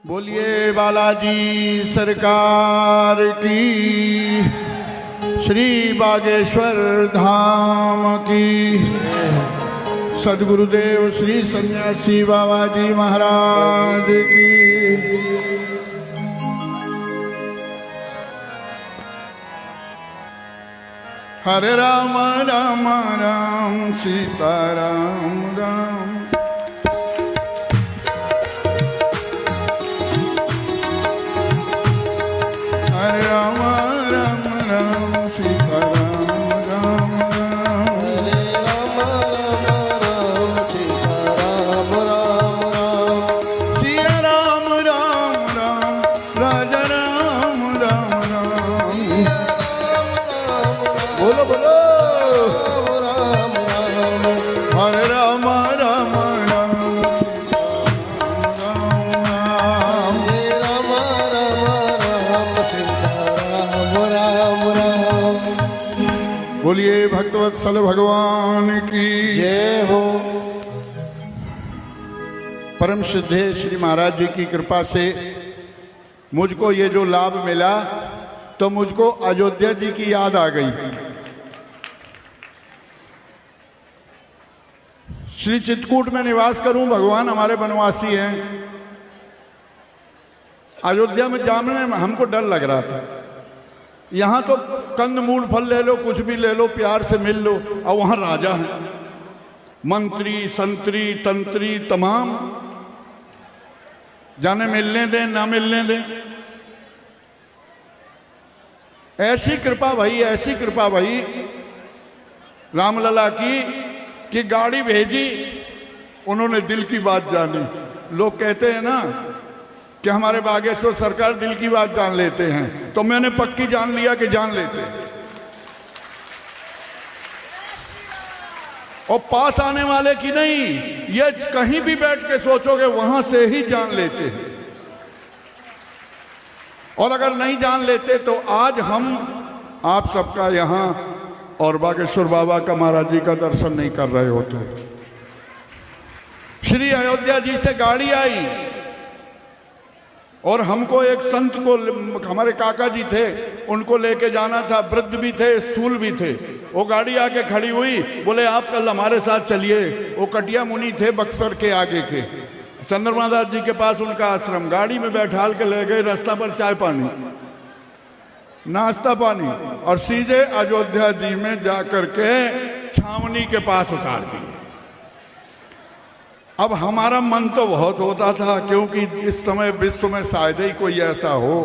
बोलिए बालाजी सरकार की, श्री बागेश्वर धाम की, सदगुरुदेव श्री सन्यासी बाबा जी महाराज की। हरे राम राम राम सीता राम राम, हरे राम राम राम सीता राम राम राम, हरे राम राम राम सीता राम राम राम, सिया राम राम राम राजा राम राम राम। बोलो बोलो राम राम, हरे राम राम राम राम राम। हरे राम राम राम सीता राम राम राम। बोलिए भक्तवत्सल भगवान की जय हो। परम सिद्धे श्री महाराज जी की कृपा से मुझको ये जो लाभ मिला तो मुझको अयोध्या जी की याद आ गई। श्री चित्रकूट में निवास करूं, भगवान हमारे वनवासी हैं। अयोध्या में जाने में हमको डर लग रहा था। यहां तो कंद मूल फल ले लो, कुछ भी ले लो, प्यार से मिल लो, और वहां राजा हैं, मंत्री संतरी तंत्री तमाम, जाने मिलने दें ना मिलने दें। ऐसी कृपा भई, ऐसी कृपा भई रामलला की कि गाड़ी भेजी, उन्होंने दिल की बात जानी। लोग कहते हैं ना कि हमारे बागेश्वर सरकार दिल की बात जान लेते हैं, तो मैंने पक्की जान लिया कि जान लेते हैं। और पास आने वाले की नहीं, ये कहीं भी बैठ के सोचोगे वहां से ही जान लेते हैं। और अगर नहीं जान लेते तो आज हम आप सबका यहां और बागेश्वर बाबा का महाराज जी का दर्शन नहीं कर रहे होते। श्री अयोध्या जी से गाड़ी आई और हमको एक संत को, हमारे काका जी थे, उनको लेके जाना था। वृद्ध भी थे, स्थूल भी थे। वो गाड़ी आके खड़ी हुई, बोले आप कल हमारे साथ चलिए। वो कटिया मुनि थे, बक्सर के आगे के, चंद्रमा दास जी के पास उनका आश्रम। गाड़ी में बैठाल के ले गए, रास्ता पर चाय पानी नाश्ता पानी, और सीधे अयोध्या जी में जाकर के छावनी के पास उतार दी। अब हमारा मन तो बहुत होता था, क्योंकि इस समय विश्व में शायद ही कोई ऐसा हो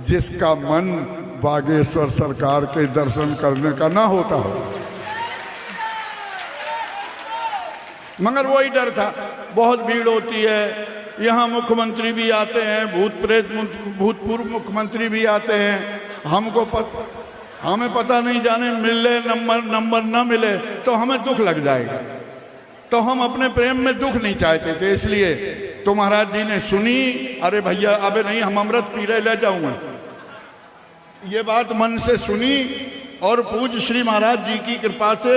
जिसका मन बागेश्वर सरकार के दर्शन करने का ना होता हो। मगर वही डर था, बहुत भीड़ होती है, यहाँ मुख्यमंत्री भी आते हैं, भूतपूर्व मुख्यमंत्री भी आते हैं। हमें पता नहीं, जाने मिले नंबर ना मिले तो हमें दुख लग जाएगा। तो हम अपने प्रेम में दुख नहीं चाहते थे, इसलिए तो महाराज जी ने सुनी, अरे भैया अबे नहीं, हम अमृत पी रहे, ले जाऊंगा। ये बात मन से सुनी और पूज्य श्री महाराज जी की कृपा से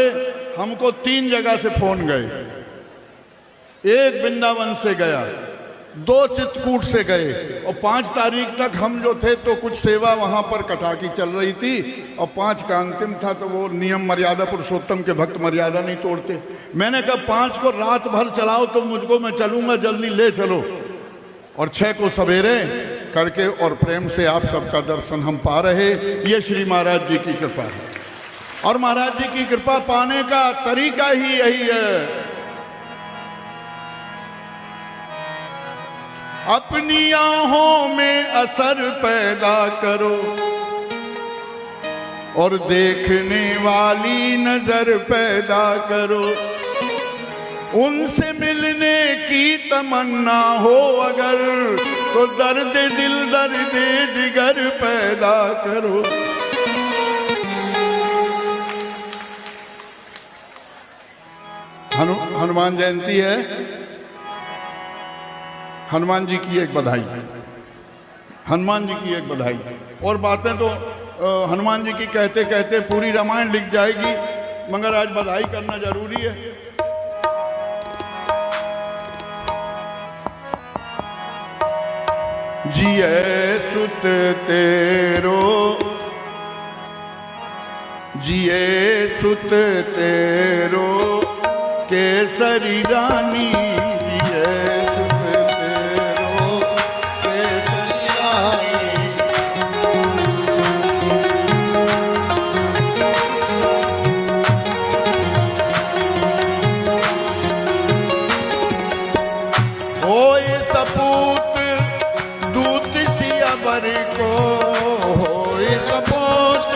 हमको 3 जगह से फोन गए। एक वृंदावन से गया, 2 चित्रकूट से गए, और 5 तारीख तक हम जो थे तो कुछ सेवा वहां पर कथा की चल रही थी, और 5 का अंतिम था। तो वो नियम मर्यादा, पुरुषोत्तम के भक्त मर्यादा नहीं तोड़ते। मैंने कहा 5 को रात भर चलाओ तो मुझको, मैं चलूंगा, जल्दी ले चलो। और 6 को सवेरे करके और प्रेम से आप सबका दर्शन हम पा रहे। ये श्री महाराज जी की कृपा है, और महाराज जी की कृपा पाने का तरीका ही यही है। अपनी आंखों में असर पैदा करो और देखने वाली नजर पैदा करो। उनसे मिलने की तमन्ना हो अगर, तो दर्द दिल दर्द जिगर पैदा करो। हनुमान जयंती है, हनुमान जी की एक बधाई, हनुमान जी की एक बधाई। और बातें तो हनुमान जी की कहते कहते पूरी रामायण लिख जाएगी, मगर आज बधाई करना जरूरी है। जिए सुत तेरो, जिए सुत तेरो केसरी रानी, जिए सुत तेरो केसरी रानी। होए सपूत दूत सियावर को, होए सपूत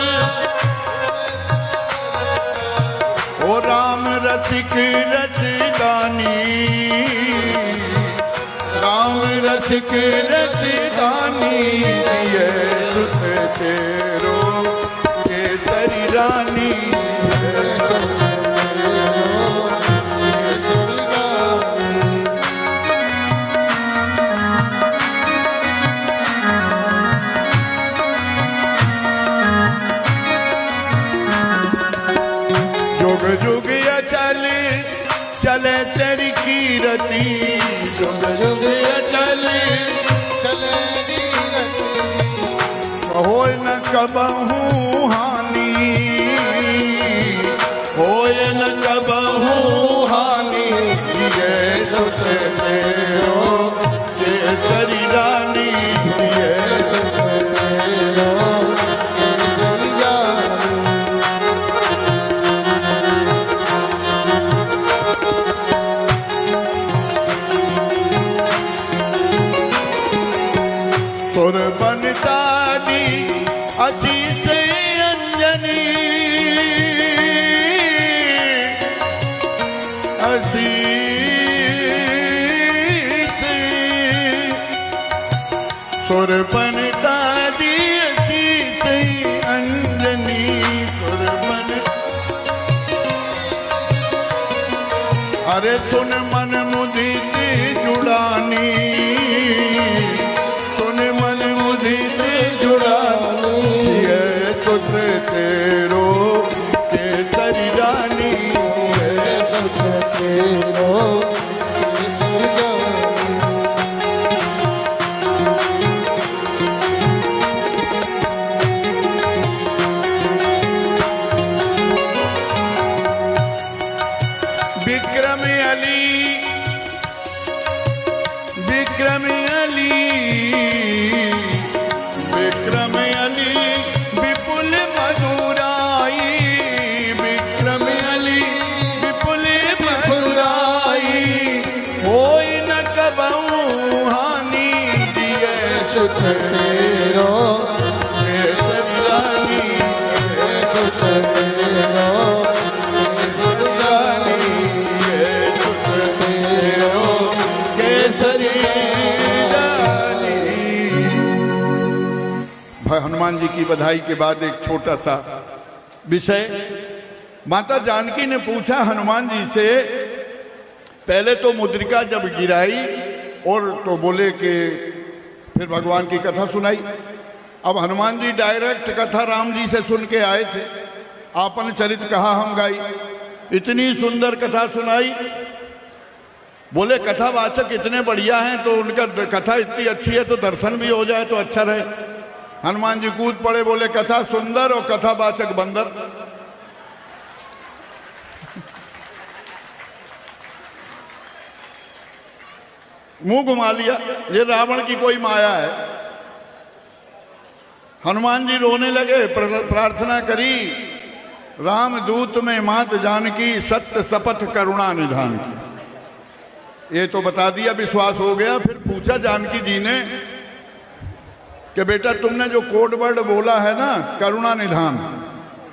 ओ राम रसिक रसदानी, राम रसिक रसदानी, जिए सुत तेरो केसरी रानी, जिए सुत तेरो केसरी रानी। जुग जुग अचल चले तेरी कीरति, जुग जुग अचल चले कीरति, होय न कबहू हानि, होय न कबहू हानि, जिए सुत तेरो केसरी रानी, जिए सुत तेरो केसरी रानी। तुर बनता दी अतीत अंजनी, अतीत सुर बनता दी अतीत अंजनी, सुर बन अरे तुन मन मुदित जुड़ानी, सुत तेरो केसरी रानी, सुत तेरो केसरी रानी। विक्रम अली, विक्रम अली, विक्रम अली विपुल मधुराई, विक्रम अली विपुल मधुराई, होय न कबहू हानि, जिए सुत तेरो केसरी रानी, सुत तेरो केसरी रानी, सुत तेरो केसरी रानी। भाई हनुमान जी की बधाई के बाद एक छोटा सा विषय, माता जानकी ने पूछा हनुमान जी से, पहले तो मुद्रिका जब गिराई और तो बोले कि फिर भगवान की कथा सुनाई। अब हनुमान जी डायरेक्ट कथा राम जी से सुन के आए थे, आपन चरित कहा हम गाई, इतनी सुंदर कथा सुनाई। बोले कथावाचक इतने बढ़िया हैं तो उनका कथा इतनी अच्छी है तो दर्शन भी हो जाए तो अच्छा रहे। हनुमान जी कूद पड़े, बोले कथा सुंदर और कथावाचक बंदर। मुंह घुमा लिया, ये रावण की कोई माया है। हनुमान जी रोने लगे, प्रार्थना करी, राम दूत में मात जानकी, सत्य शपथ करुणा निधान की। ये तो बता दिया, विश्वास हो गया। फिर पूछा जानकी जी ने कि बेटा तुमने जो कोड वर्ड बोला है ना करुणा निधान,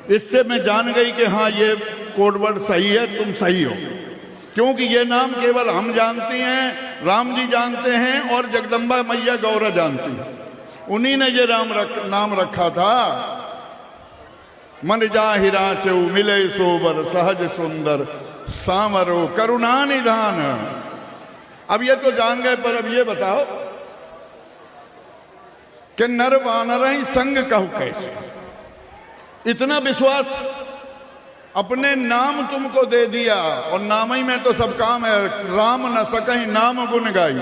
इससे मैं जान गई कि हाँ ये कोड वर्ड सही है, तुम सही हो, क्योंकि ये नाम केवल हम जानते हैं, राम जी जानते हैं और जगदम्बा मैया गौरा जानती है। उन्हीं ने ये नाम रखा था। मन जाहिरा चौ मिले सोबर, सहज सुंदर सामरो करुणा निधान। अब ये तो जान गए, पर अब ये बताओ कि नर वानर ही संग कहू कैसे? इतना विश्वास, अपने नाम तुमको दे दिया और नाम ही में तो सब काम है। राम न सकहीं नाम गुण गाई,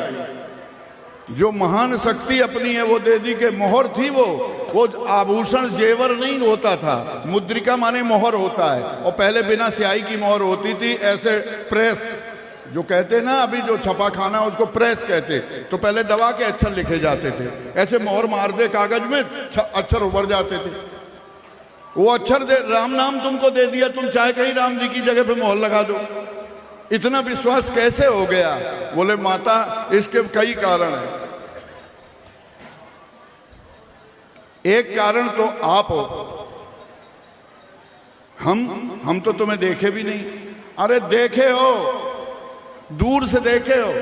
जो महान शक्ति अपनी है वो दे दी कि मोहर थी वो आभूषण जेवर नहीं होता था, मुद्रिका माने मोहर होता है। और पहले बिना स्याही की मोहर होती थी, ऐसे प्रेस जो कहते ना, अभी जो छपा खाना उसको प्रेस कहते। तो पहले दवा के अक्षर लिखे जाते थे, ऐसे मोहर मार दे कागज में अक्षर उभर जाते थे। वो अक्षर दे, राम नाम तुमको दे दिया, तुम चाहे कहीं राम जी की जगह पे मोहर लगा दो। इतना विश्वास कैसे हो गया? बोले माता इसके कई कारण हैं। एक कारण तो आप हो, हम तो तुम्हें देखे भी नहीं। अरे देखे हो, दूर से देखे हो।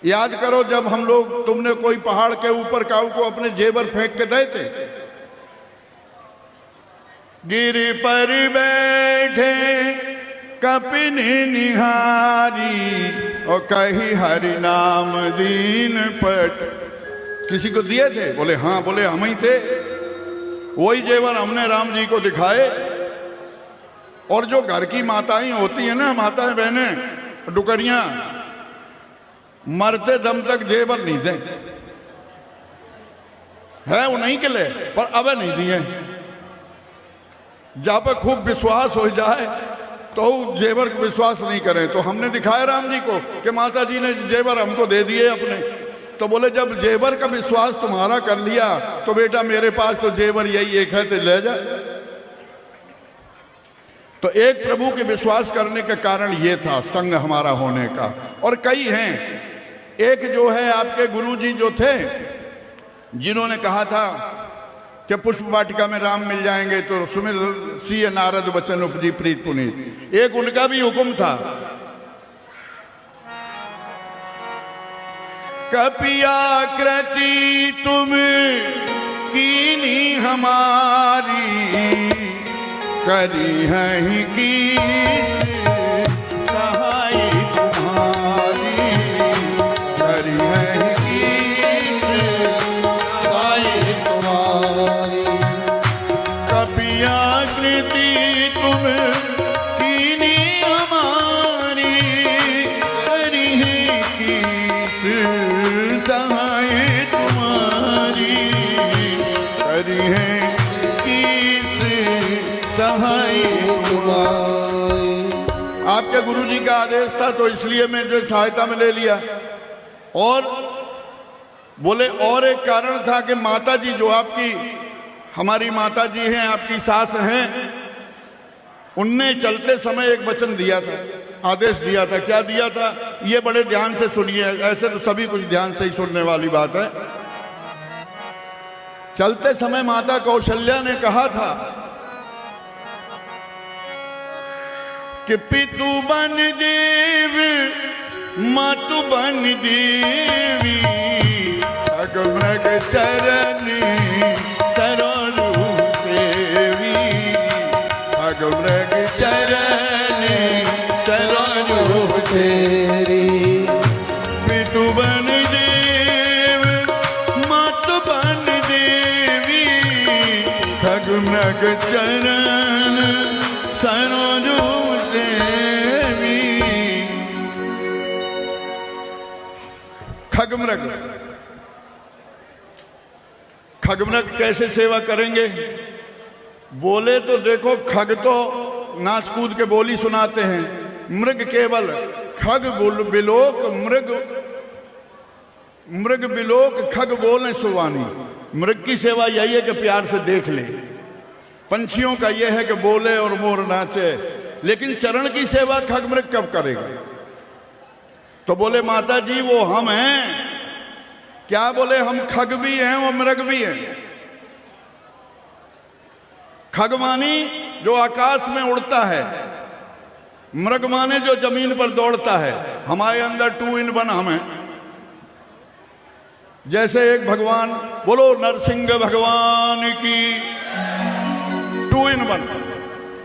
याद करो जब हम लोग, तुमने कोई पहाड़ के ऊपर काऊ को अपने जेवर फेंक के गए थे, गिरी पर बैठे कपिनी निहारी और कही हरि नाम दीन पट। किसी को दिए थे? बोले हाँ। बोले हम ही थे। वही जेवर हमने राम जी को दिखाए। और जो घर की माताएं होती है ना, माताएं बहनें डुकरियां, मरते दम तक जेवर नहीं दे है उन्हीं के लिए, पर अब नहीं दिए। जहां पर खूब विश्वास हो जाए तो जेवर को विश्वास नहीं करें। तो हमने दिखाया राम जी को कि माता जी ने जेवर हमको दे दिए अपने। तो बोले जब जेवर का विश्वास तुम्हारा कर लिया तो बेटा मेरे पास तो जेवर यही एक है, तो ले जा। तो एक प्रभु के विश्वास करने का कारण ये था संग हमारा होने का। और कई हैं। एक जो है आपके गुरु जी जो थे, जिन्होंने कहा था कि पुष्प वाटिका में राम मिल जाएंगे तो सुमिर सिय नारद वचन उपजी प्रीत पुनीत, एक उनका भी हुक्म था। कपियाकृति तुम कीनी हमारी, करी है की सहाय तुम्हारी, करी है की सहाय तुम्हारी। कपियाकृति तुम कीनी हमारी, करी है की सहाय तुम्हारी, करी है सहाय तुम्हारी। आपके गुरु जी का आदेश था तो इसलिए मैं जो सहायता में ले लिया। और बोले और एक कारण था कि माता जी जो आपकी हमारी माता जी हैं, आपकी सास हैं, उनने चलते समय एक वचन दिया था, आदेश दिया था। क्या दिया था? ये बड़े ध्यान से सुनिए, ऐसे तो सभी कुछ ध्यान से ही सुनने वाली बात है। चलते समय माता कौशल्या ने कहा था कि पितु बन देव मातु बन देवी, अग मृग चरण सरोरु देवी, अग मृग चरण सरोरु तेरी। पितु बन देव मातु बन देवी, खग मृग चरण सरोरु देवी। खगमृग, खगमृग कैसे सेवा करेंगे? बोले तो देखो, खग तो नाच कूद के बोली सुनाते हैं, मृग केवल खग बिलोक मृग बिलोक खग बोले सुवानी। मृग की सेवा यही है कि प्यार से देख ले। पंछियों का यह है कि बोले और मोर नाचे, लेकिन चरण की सेवा खग मृग कब करेगा? तो बोले माता जी वो हम हैं। क्या बोले? हम खग भी हैं और मृग भी हैं। खग मानी जो आकाश में उड़ता है, मृग माने जो जमीन पर दौड़ता है। हमारे अंदर 2 in 1 हम हैं। जैसे एक भगवान, बोलो नरसिंह भगवान की, 2 in 1,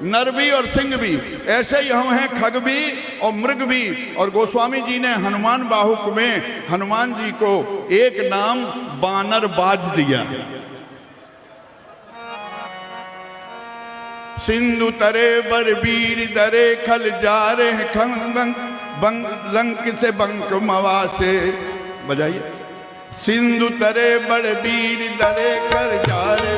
नर भी और सिंह भी। ऐसे ही हम हैं, खग भी और मृग भी। और गोस्वामी जी ने हनुमान बाहुक में हनुमान जी को एक नाम बानर बाज दिया। सिंधु तरे बर वीर दरे खल जा रे लंक से बंक मवा से, बजाइए। सिंधु तरे बड़ वीर दरे कर जारे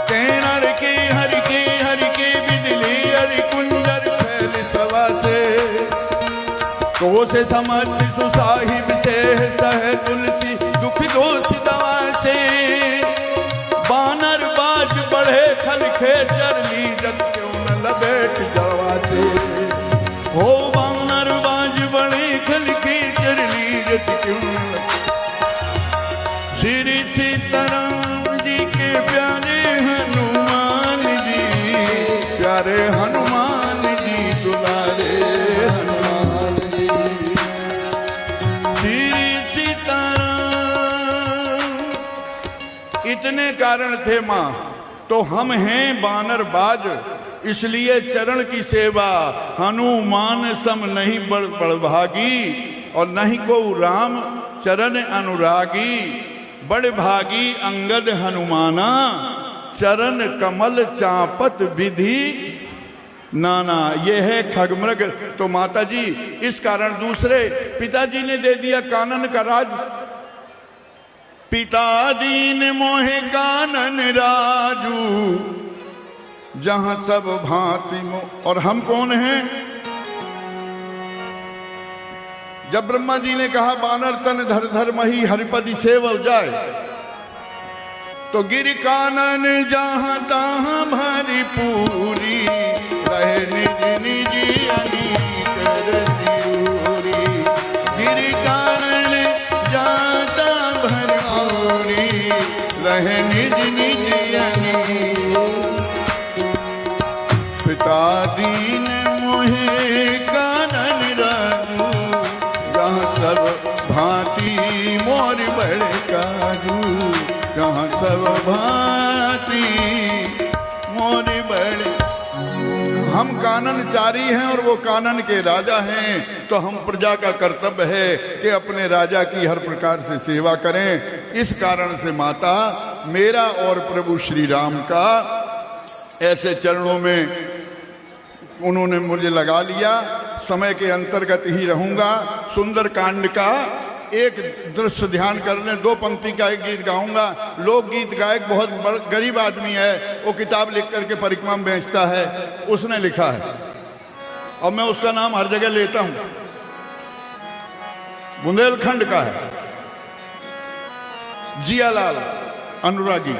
तेनर की हर की बिजली हरि कुंजर फैल सवा से तो से समझ सुसाहिब से सह तुलसी दुख दोष दवा से बानर बाज बढ़े खल खे चरली जब क्यों न लपेट जवा से हो बानर बाज बढ़े खल खे चरली जब क्यों श्री सीताराम जी के प्यारे हनुमान जी प्यारे हनुमान जी दुलारे हनुमान जी श्री सीताराम। इतने कारण थे माँ, तो हम हैं बानर बाज इसलिए चरण की सेवा हनुमान सम नहीं बड़भागी और नहीं को राम चरण अनुरागी बड़ भागी अंगद हनुमाना चरण कमल चापत विधि नाना। ये है खगमृग। तो माता जी इस कारण दूसरे पिताजी ने दे दिया कानन का राज। पिताजी ने मोहे कानन राजू जहां सब भांति और हम कौन हैं? जब ब्रह्मा जी ने कहा बानर तन धर धर मही हरिपति सेव जाए तो गिर कानन जहां तहां भरी पूरी रहे निज निज अनीक रसूरी गिर कानन जहां तहां भरी पूरी रहे निज निज अनीक। पिता दीन मोहे कानन राजू जहाँ सब भांति मोर बड़ काजू जहाँ सब भांति मोर बड़। हम काननचारी हैं और वो कानन के राजा हैं, तो हम प्रजा का कर्तव्य है कि अपने राजा की हर प्रकार से सेवा करें। इस कारण से माता मेरा और प्रभु श्री राम का ऐसे चरणों में उन्होंने मुझे लगा लिया। समय के अंतर्गत ही रहूंगा। सुंदर कांड का एक दृश्य ध्यान कर लें। 2 पंक्ति का एक गीत गाऊंगा। लोकगीत गायक बहुत गरीब आदमी है, वो किताब लिख करके परिक्रमा में बेचता है, उसने लिखा है और मैं उसका नाम हर जगह लेता हूं। बुंदेलखंड का है, जियालाल अनुरागी।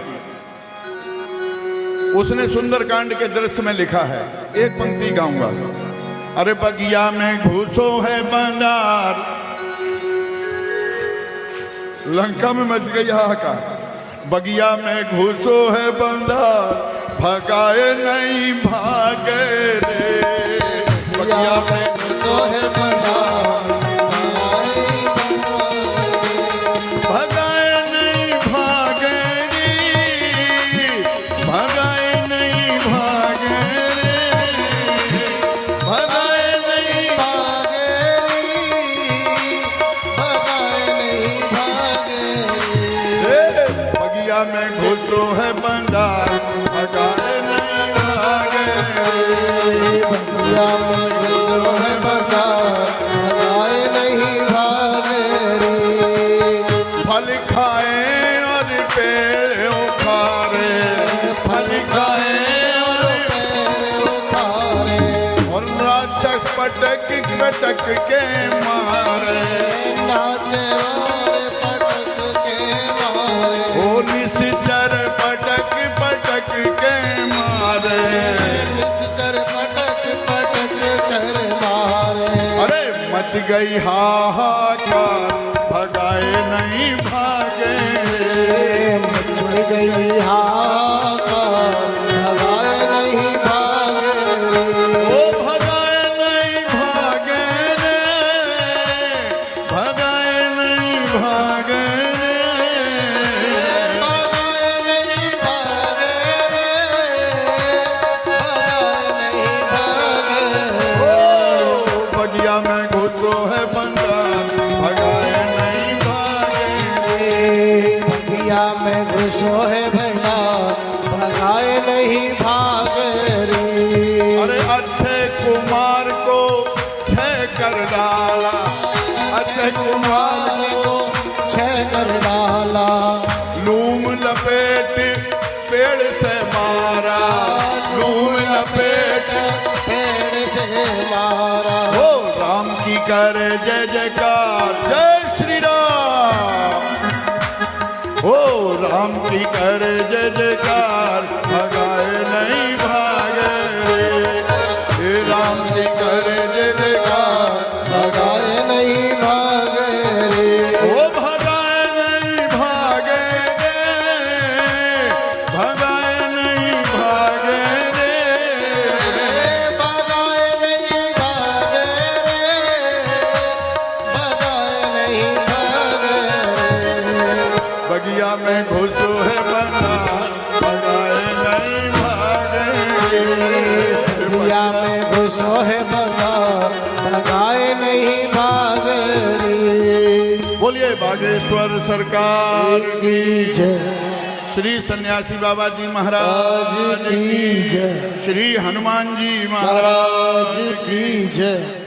उसने सुंदरकांड के दृश्य में लिखा है, एक पंक्ति गाऊंगा। अरे बगिया में घुसो है बंदार, लंका में मच गई हाहाकार। बगिया में घुसो है बंदार, भगाए नहीं भागे रे। बगिया में घुसो है बंदार, भगाए नहीं भागे रे, भगाए नहीं भागे रे, भगाए नहीं भागे रे, बगिया में घुसो है बंदार, भगाए नहीं भागे रे, बगिया में घुसो है बंदार, भगाए नहीं भागे रे। फल खाए और पेड़ उखाड़े, फल खाए और पेड़ उखाड़े, और राक्षस पटक पटक के मारे, नाचे और पटक के मारे, ओ निश्चर पटक पटक के मारे, निश्चर पटक पटक कर मारे। अरे मच गई हाहाकार, भगाए नहीं भागे रे। मच गई हाहाकार, भगाए नहीं भागे रे। ओ भगाए नहीं भागे रे, भगाए नहीं भागे रे, भगाए नहीं भागे रे, भगाए नहीं भागे रे। ओ बगिया में घुसो है बंदार, भगाए नहीं भागे रे। बगिया में घुसो है भंडार, भगाए नहीं भागे रे। अरे अक्षय कुमार को छह कर डाला, मारने को छह कर डाला, लूम लपेट पेड़ से मारा, लूम लपेट पेड़ से मारा। हो राम की कर जय जयकार, जय श्री राम। हो राम की कर जय जयकार, भगाए नहीं भागे रे। राम की कर जय जयकार, भगाए नहीं भागे रे, ओ भगाए नहीं भागे रे, भगाए नहीं भागे रे। भगाए नहीं भागे रे, भगाए नहीं भागे रे। बगिया में घुसो है बना, भगाए नहीं भागे रे। दुनिया में घुसो है बगा, भगाए नहीं भागे रे। बोलिए बागेश्वर सरकार की, जय श्री सन्यासी बाबा जी महाराज की, जय, श्री हनुमान जी महाराज महाराज की जय।